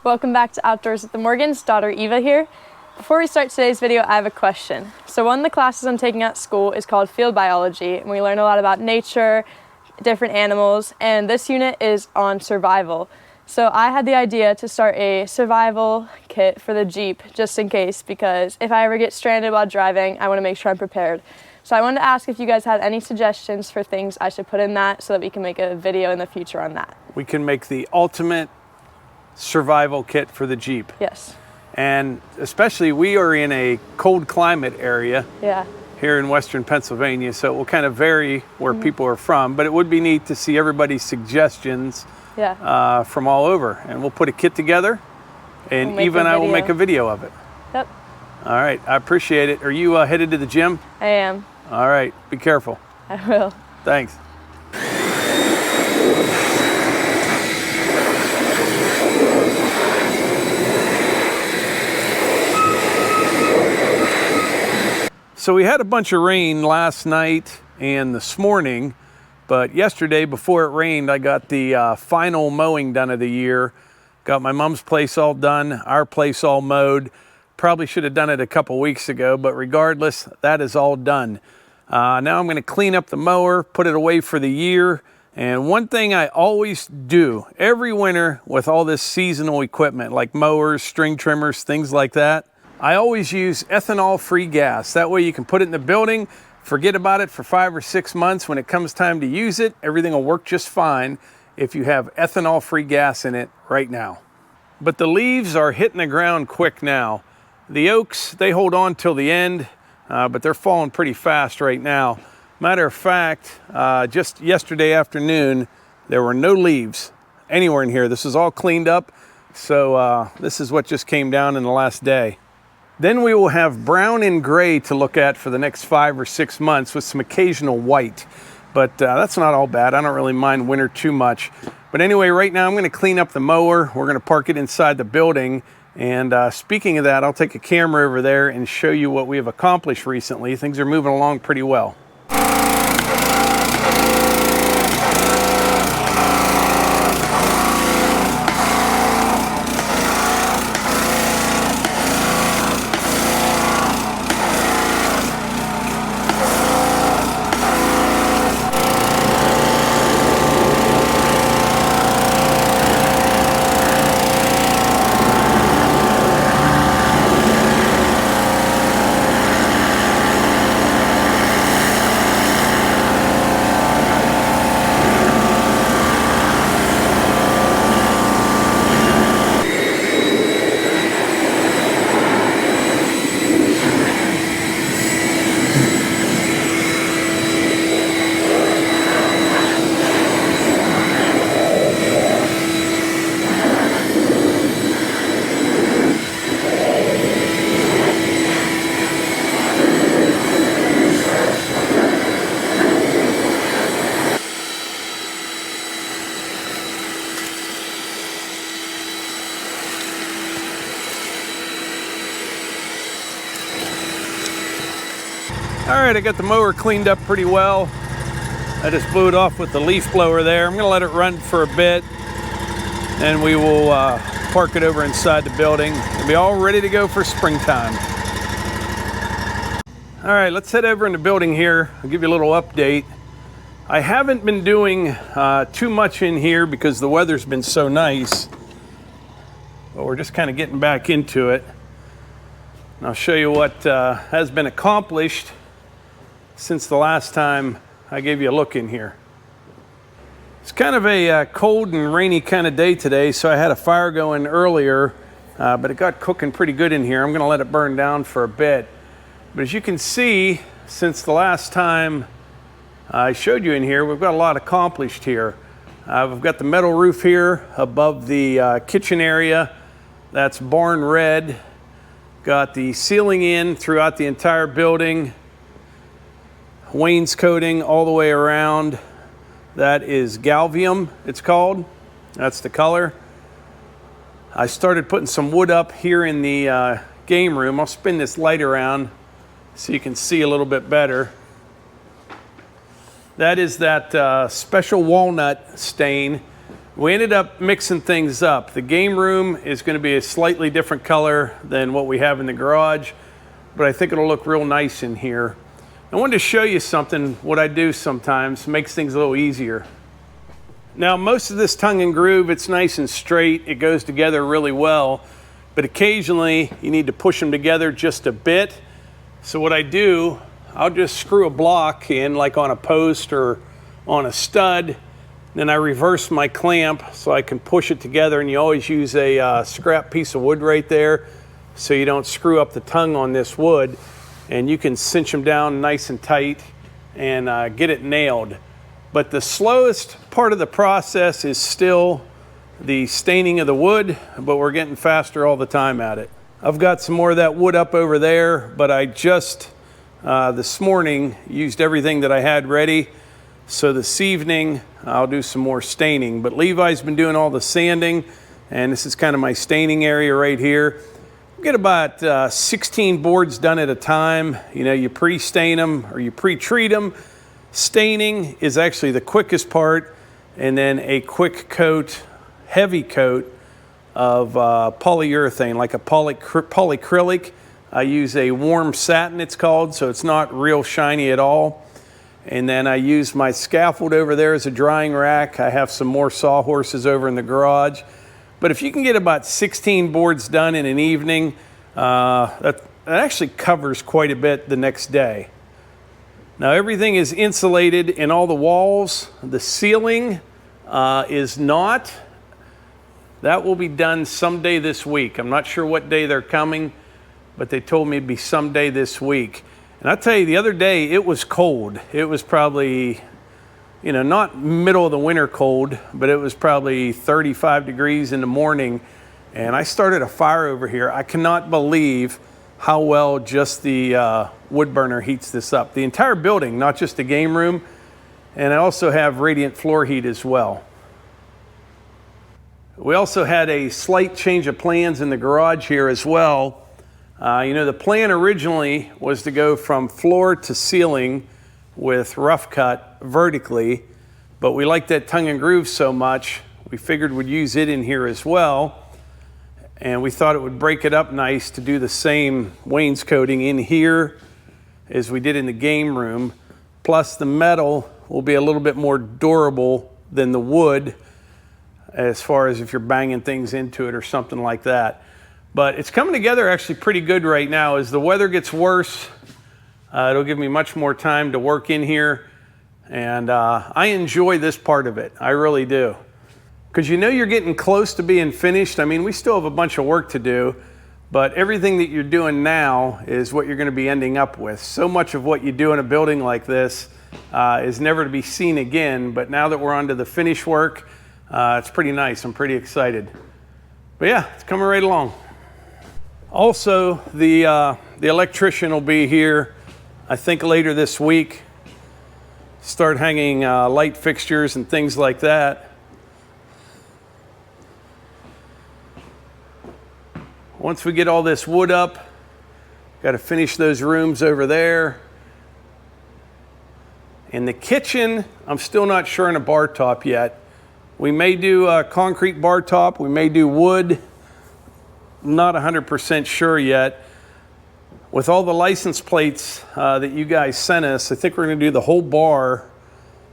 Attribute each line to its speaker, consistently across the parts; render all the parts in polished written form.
Speaker 1: Welcome back to Outdoors with the Morgans. Daughter Eva here. Before we start today's video, I have a question. So one of the classes I'm taking at school is called Field Biology, and we learn a lot about nature, different animals, and this unit is on survival. So I had the idea to start a survival kit for the Jeep, just in case, because if I ever get stranded while driving, I want to make sure I'm prepared. So I wanted to ask if you guys had any suggestions for things I should put in that so that we can make a video in the future on that.
Speaker 2: We can make the ultimate survival kit for the Jeep.
Speaker 1: Yes.
Speaker 2: And especially we are in a cold climate area here in Western Pennsylvania, so it will kind of vary where people are from, but it would be neat to see everybody's suggestions from all over. And we'll put a kit together, and Eva and I will make a video of it.
Speaker 1: Yep.
Speaker 2: All right, I appreciate it. Are you headed to the gym?
Speaker 1: I am.
Speaker 2: All right, be careful.
Speaker 1: I will.
Speaker 2: Thanks. So we had a bunch of rain last night and this morning, but yesterday before it rained, I got the final mowing done of the year. Got my mom's place all done, our place all mowed. Probably should have done it a couple weeks ago, but regardless, that is all done. Now I'm gonna clean up the mower, put it away for the year. And one thing I always do every winter with all this seasonal equipment, like mowers, string trimmers, things like that, I always use ethanol-free gas. That way you can put it in the building, forget about it for 5 or 6 months. When it comes time to use it, everything will work just fine if you have ethanol-free gas in it right now. But the leaves are hitting the ground quick now. The oaks, they hold on till the end, but they're falling pretty fast right now. Matter of fact, just yesterday afternoon, there were no leaves anywhere in here. This is all cleaned up, so this is what just came down in the last day. Then we will have brown and gray to look at for the next 5 or 6 months with some occasional white. But that's not all bad. I don't really mind winter too much. But anyway, right now I'm going to clean up the mower. We're going to park it inside the building. And speaking of that, I'll take a camera over there and show you what we have accomplished recently. Things are moving along pretty well. All right, I got the mower cleaned up pretty well. I just blew it off with the leaf blower there. I'm gonna let it run for a bit, and we will park it over inside the building. It'll be all ready to go for springtime. All right, let's head over in the building here. I'll give you a little update. I haven't been doing too much in here because the weather's been so nice, but we're just kind of getting back into it. And I'll show you what has been accomplished since the last time I gave you a look in here. It's kind of a cold and rainy kind of day today, so I had a fire going earlier, but it got cooking pretty good in here. I'm gonna let it burn down for a bit. But as you can see, since the last time I showed you in here, we've got a lot accomplished here. We've got the metal roof here above the kitchen area. That's barn red. Got the ceiling in throughout the entire building. Wainscoting all the way around. That is galvium, it's called. That's the color. I started putting some wood up here in the game room. I'll spin this light around so you can see a little bit better. That is that special walnut stain We ended up mixing things up. The game room is going to be a slightly different color than what we have in the garage, but I think it'll look real nice in here. I wanted to show you something, what I do sometimes, makes things a little easier. Now, most of this tongue and groove, it's nice and straight. It goes together really well, but occasionally you need to push them together just a bit. So what I do, I'll just screw a block in like on a post or on a stud. Then I reverse my clamp so I can push it together, and you always use a scrap piece of wood right there so you don't screw up the tongue on this wood, and you can cinch them down nice and tight and get it nailed. But the slowest part of the process is still the staining of the wood, but we're getting faster all the time at it. I've got some more of that wood up over there, but I just this morning used everything that I had ready. So this evening I'll do some more staining, but Levi's been doing all the sanding, and this is kind of my staining area right here. We get about 16 boards done at a time. You know, you pre-stain them or you pre-treat them. Staining is actually the quickest part, and then a quick coat, heavy coat of polyurethane, like a polyacrylic. I use a warm satin, it's called, so it's not real shiny at all. And then I use my scaffold over there as a drying rack. I have some more sawhorses over in the garage. But if you can get about 16 boards done in an evening, that actually covers quite a bit the next day. Now everything is insulated in all the walls. The ceiling is not. That will be done someday this week. I'm not sure what day they're coming, but they told me it'd be someday this week. And I'll tell you, the other day it was cold. It was probably, you know, not middle of the winter cold, but it was probably 35 degrees in the morning. And I started a fire over here. I cannot believe how well just the wood burner heats this up. The entire building, not just the game room. And I also have radiant floor heat as well. We also had a slight change of plans in the garage here as well. You know, the plan originally was to go from floor to ceiling with rough cut vertically, but we liked that tongue and groove so much, we figured we'd use it in here as well. And we thought it would break it up nice to do the same wainscoting in here as we did in the game room. Plus the metal will be a little bit more durable than the wood as far as if you're banging things into it or something like that. But it's coming together actually pretty good right now. As the weather gets worse, it'll give me much more time to work in here. And I enjoy this part of it. I really do. Because you know you're getting close to being finished. I mean, we still have a bunch of work to do, but everything that you're doing now is what you're going to be ending up with. So much of what you do in a building like this is never to be seen again. But now that we're on to the finish work, it's pretty nice. I'm pretty excited. But yeah, it's coming right along. Also, the electrician will be here, I think later this week. Start hanging light fixtures and things like that. Once we get all this wood up, got to finish those rooms over there. In the kitchen, I'm still not sure on a bar top yet. We may do a concrete bar top, we may do wood. Not 100% sure yet. With all the license plates that you guys sent us, I think we're going to do the whole bar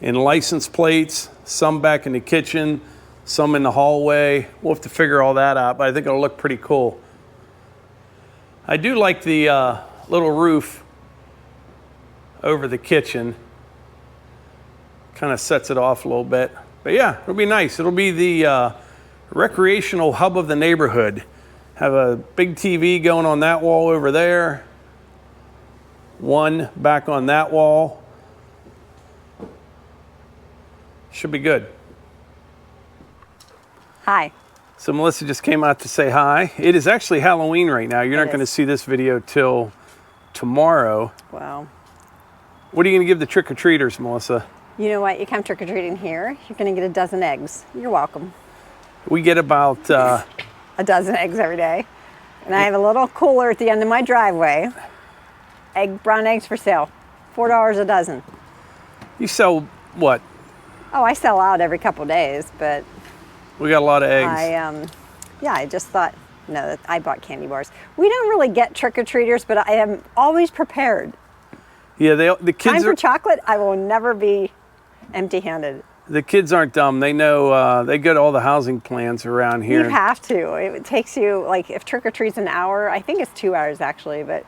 Speaker 2: in license plates, some back in the kitchen, some in the hallway. We'll have to figure all that out, but I think it'll look pretty cool. I do like the little roof over the kitchen. Kind of sets it off a little bit. But yeah, it'll be nice. It'll be the recreational hub of the neighborhood. Have a big TV going on that wall over there. One back on that wall. Should be good.
Speaker 3: Hi.
Speaker 2: So Melissa just came out to say hi. It is actually Halloween right now. You're not going to see this video till tomorrow.
Speaker 3: Wow.
Speaker 2: What are you going to give the trick-or-treaters, Melissa?
Speaker 3: You know what? You come trick-or-treating here, you're going to get a dozen eggs. You're welcome.
Speaker 2: We get about...
Speaker 3: a dozen eggs every day. And I have a little cooler at the end of my driveway. Brown eggs for sale. $4 a dozen.
Speaker 2: You sell what?
Speaker 3: Oh, I sell out every couple days, but
Speaker 2: We got a lot of eggs.
Speaker 3: I just thought, no, that I bought candy bars. We don't really get trick-or-treaters, but I am always prepared.
Speaker 2: Yeah, the kids
Speaker 3: Time for chocolate, I will never be empty-handed.
Speaker 2: The kids aren't dumb. They know, they go to all the housing plans around here.
Speaker 3: You have to. It takes you, like, if trick-or-treat's an hour, I think it's 2 hours actually, but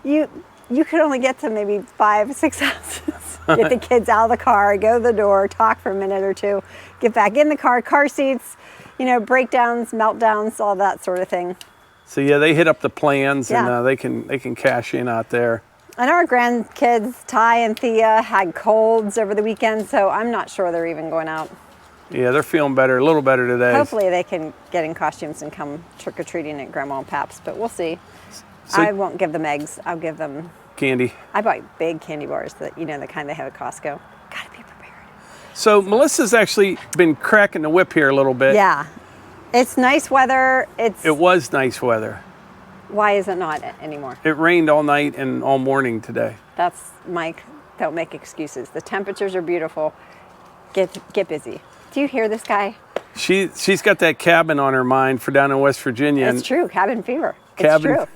Speaker 3: you could only get to maybe 5-6 houses. Get the kids out of the car, go to the door, talk for a minute or two, get back in the car seats, you know, breakdowns, meltdowns, all that sort of thing.
Speaker 2: So yeah, they hit up the plans and they can cash in out there.
Speaker 3: And our grandkids, Ty and Thea, had colds over the weekend, so I'm not sure they're even going out.
Speaker 2: Yeah, they're feeling better, a little better today.
Speaker 3: Hopefully they can get in costumes and come trick-or-treating at Grandma and Pap's, but we'll see.
Speaker 2: So,
Speaker 3: I won't give them eggs. I'll give them
Speaker 2: candy.
Speaker 3: I bought big candy bars that, you know, the kind they have at Costco. Gotta be prepared.
Speaker 2: So Melissa's actually been cracking the whip here a little bit.
Speaker 3: Yeah. It's nice weather.
Speaker 2: It was nice weather.
Speaker 3: Why is it not anymore?
Speaker 2: It rained all night and all morning today.
Speaker 3: That's Mike. Don't make excuses. The temperatures are beautiful. Get busy. Do you hear this guy?
Speaker 2: She's got that cabin on her mind for down in West Virginia.
Speaker 3: It's true. Cabin fever. It's true.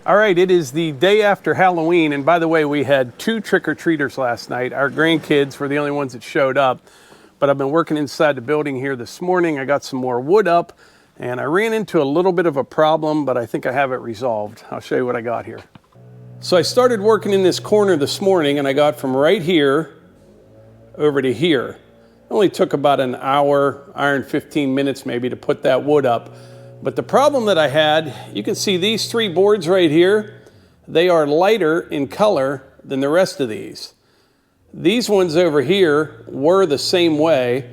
Speaker 2: All right, it is the day after Halloween, and by the way, we had 2 trick-or-treaters last night. Our grandkids were the only ones that showed up, but I've been working inside the building here this morning. I got some more wood up, and I ran into a little bit of a problem, but I think I have it resolved. I'll show you what I got here. So I started working in this corner this morning, and I got from right here over to here. It only took about an hour and 15 minutes maybe to put that wood up. But the problem that I had, you can see these 3 boards right here, they are lighter in color than the rest of these. These ones over here were the same way,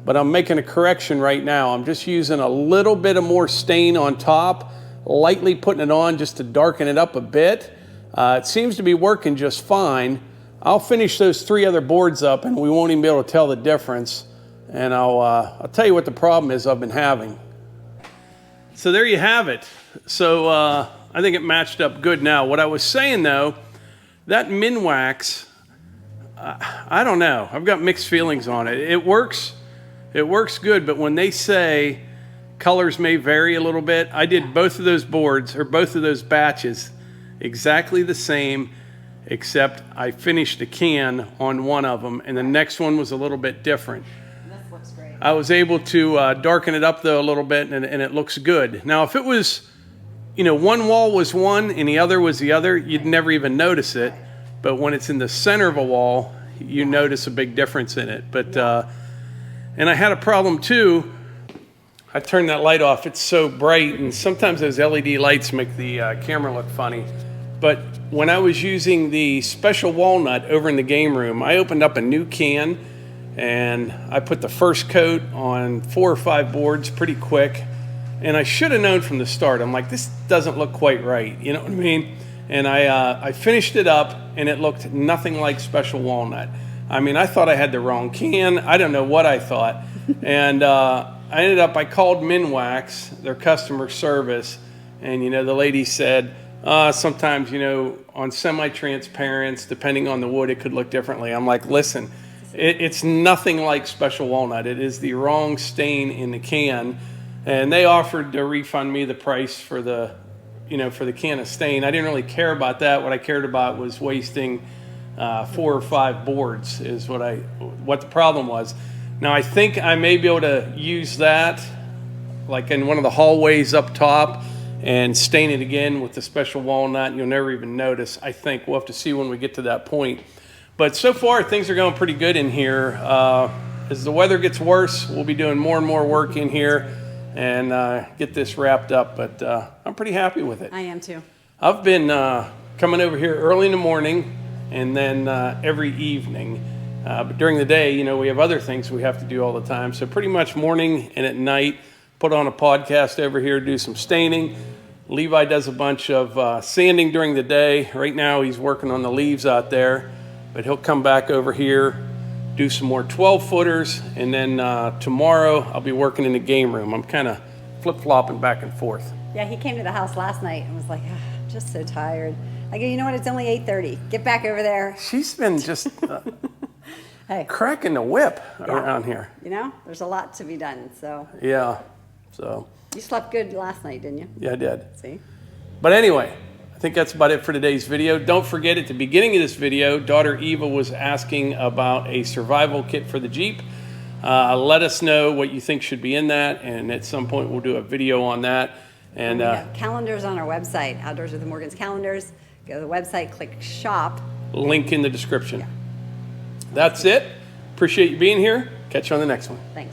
Speaker 2: but I'm making a correction right now. I'm just using a little bit of more stain on top, lightly putting it on just to darken it up a bit. It seems to be working just fine. I'll finish those 3 other boards up and we won't even be able to tell the difference. And I'll tell you what the problem is I've been having. So there you have it. So I think it matched up good now. What I was saying though, that Minwax, I don't know. I've got mixed feelings on it. It works good, but when they say colors may vary a little bit, I did both of those boards or both of those batches exactly the same, except I finished the can on one of them and the next one was a little bit different.
Speaker 3: This looks great.
Speaker 2: I was able to darken it up though a little bit and it looks good. Now if it was, you know, one wall was one and the other was the other, you'd never even notice it. But when it's in the center of a wall, you notice a big difference in it. But and I had a problem too. I turned that light off. It's so bright, and sometimes those LED lights make the camera look funny. But when I was using the special walnut over in the game room, I opened up a new can, and I put the first coat on 4 or 5 boards pretty quick. And I should have known from the start. I'm like, this doesn't look quite right. You know what I mean? And I finished it up, and it looked nothing like special walnut. I mean, I thought I had the wrong can. I don't know what I thought. And I called Minwax, their customer service, and, you know, the lady said, sometimes, you know, on semi-transparents, depending on the wood, it could look differently. I'm like, listen, it's nothing like special walnut. It is the wrong stain in the can. And they offered to refund me the price for the can of stain. I didn't really care about that. What I cared about was wasting 4 or 5 boards is what the problem was. Now I think I may be able to use that like in one of the hallways up top and stain it again with the special walnut, and you'll never even notice. I think we'll have to see when we get to that point. But so far things are going pretty good in here. As the weather gets worse, we'll be doing more and more work in here and get this wrapped up, but I'm pretty happy with it.
Speaker 4: I am too.
Speaker 2: I've been coming over here early in the morning and then every evening. But during the day, you know, we have other things we have to do all the time. So pretty much morning and at night, put on a podcast over here, do some staining. Levi does a bunch of sanding during the day. Right now he's working on the leaves out there, but he'll come back over here, do some more 12-footers, and then tomorrow I'll be working in the game room. I'm kind of flip-flopping back and forth.
Speaker 3: Yeah, he came to the house last night and was like, I'm just so tired. I go, you know what, it's only 8:30. Get back over there.
Speaker 2: She's been just...
Speaker 3: Hey.
Speaker 2: cracking the whip around here.
Speaker 3: You know, there's a lot to be done, so.
Speaker 2: Yeah, so.
Speaker 3: You slept good last night, didn't you?
Speaker 2: Yeah, I did.
Speaker 3: See?
Speaker 2: But anyway, I think that's about it for today's video. Don't forget, at the beginning of this video, daughter Eva was asking about a survival kit for the Jeep. Let us know what you think should be in that, and at some point we'll do a video on that. And
Speaker 3: we have calendars on our website, Outdoors with the Morgans calendars. Go to the website, click shop.
Speaker 2: Link in the description. Yeah. That's it. Appreciate you being here. Catch you on the next one.
Speaker 3: Thanks.